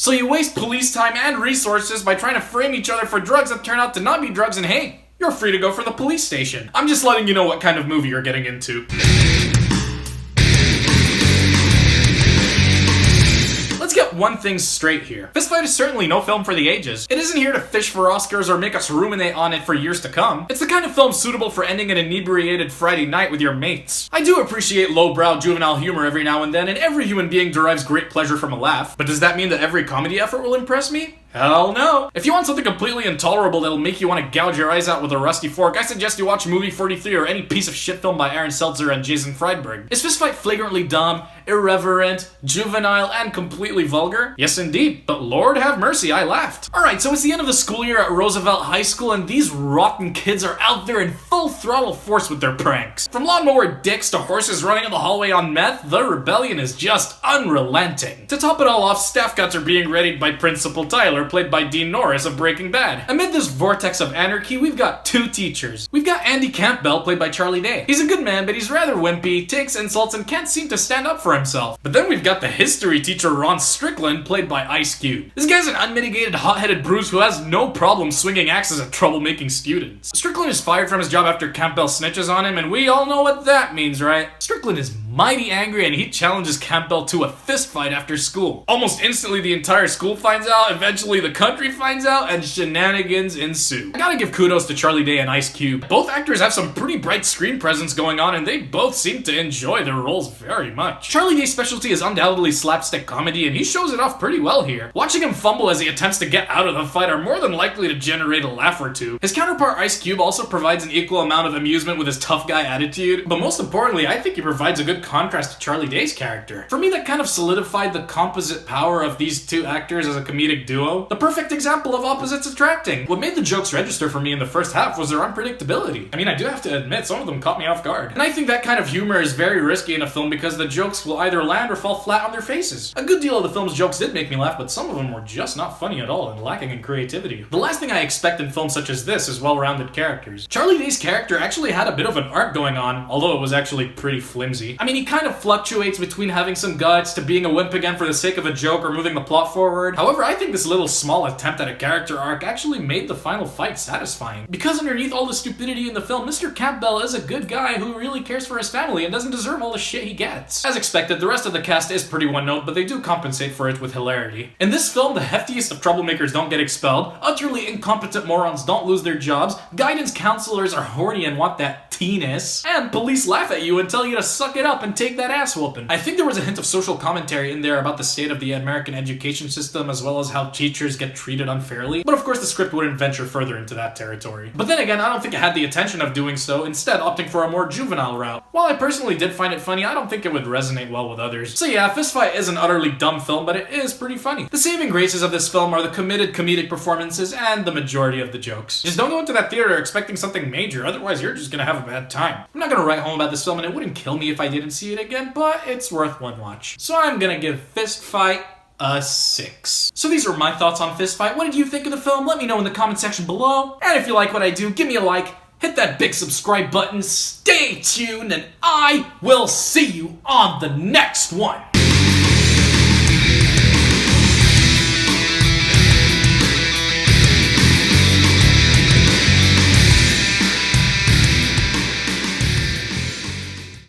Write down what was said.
So you waste police time and resources by trying to frame each other for drugs that turn out to not be drugs, and hey, you're free to go for the police station. I'm just letting you know what kind of movie you're getting into. Let's get one thing straight here. Fistfight is certainly no film for the ages. It isn't here to fish for Oscars or make us ruminate on it for years to come. It's the kind of film suitable for ending an inebriated Friday night with your mates. I do appreciate lowbrow juvenile humor every now and then, and every human being derives great pleasure from a laugh. But does that mean that every comedy effort will impress me? Hell no. If you want something completely intolerable that'll make you want to gouge your eyes out with a rusty fork, I suggest you watch Movie 43 or any piece of shit film by Aaron Seltzer and Jason Friedberg. Is Fistfight flagrantly dumb, irreverent, juvenile, and completely vulgar? Yes indeed, but Lord have mercy, I laughed. Alright, so it's the end of the school year at Roosevelt High School, and these rotten kids are out there in full throttle force with their pranks. From lawnmower dicks to horses running in the hallway on meth, the rebellion is just unrelenting. To top it all off, staff cuts are being readied by Principal Tyler, played by Dean Norris of Breaking Bad. Amid this vortex of anarchy, we've got two teachers. We've got Andy Campbell, played by Charlie Day. He's a good man, but he's rather wimpy, takes insults, and can't seem to stand up for himself. But then we've got the history teacher Ron Strickland, played by Ice Cube. This guy's an unmitigated hot-headed bruise who has no problem swinging axes at troublemaking students. Strickland is fired from his job after Campbell snitches on him, and we all know what that means, right? Strickland is mighty angry, and he challenges Campbell to a fist fight after school. Almost instantly, the entire school finds out, eventually the country finds out, and shenanigans ensue. I gotta give kudos to Charlie Day and Ice Cube. Both actors have some pretty bright screen presence going on, and they both seem to enjoy their roles very much. Charlie Day's specialty is undoubtedly slapstick comedy, and he shows it off pretty well here. Watching him fumble as he attempts to get out of the fight are more than likely to generate a laugh or two. His counterpart Ice Cube also provides an equal amount of amusement with his tough guy attitude, but most importantly, I think he provides a good contrast to Charlie Day's character. For me, that kind of solidified the composite power of these two actors as a comedic duo. The perfect example of opposites attracting. What made the jokes register for me in the first half was their unpredictability. I mean, I do have to admit, some of them caught me off guard. And I think that kind of humor is very risky in a film because the jokes will either land or fall flat on their faces. A good deal of the film's jokes did make me laugh, but some of them were just not funny at all and lacking in creativity. The last thing I expect in films such as this is well-rounded characters. Charlie Day's character actually had a bit of an arc going on, although it was actually pretty flimsy. I mean, he kind of fluctuates between having some guts to being a wimp again for the sake of a joke or moving the plot forward. However, I think this little small attempt at a character arc actually made the final fight satisfying. Because underneath all the stupidity in the film, Mr. Campbell is a good guy who really cares for his family and doesn't deserve all the shit he gets. As expected, the rest of the cast is pretty one-note, but they do compensate for it with hilarity. In this film, the heftiest of troublemakers don't get expelled, utterly incompetent morons don't lose their jobs, guidance counselors are horny and want that teeness, and police laugh at you and tell you to suck it up and take that ass whooping. I think there was a hint of social commentary in there about the state of the American education system as well as how teachers get treated unfairly, but of course the script wouldn't venture further into that territory. But then again, I don't think it had the intention of doing so, instead opting for a more juvenile route. While I personally did find it funny, I don't think it would resonate well with others. So yeah, Fistfight is an utterly dumb film, but it is pretty funny. The saving graces of this film are the committed comedic performances and the majority of the jokes. Just don't go into that theater expecting something major, otherwise you're just gonna have a bad time. I'm not gonna write home about this film, and it wouldn't kill me if I didn't see it again, but it's worth one watch. So I'm gonna give Fistfight a 6. So these are my thoughts on Fistfight. What did you think of the film? Let me know in the comment section below. And if you like what I do, give me a like, hit that big subscribe button, stay tuned, and I will see you on the next one.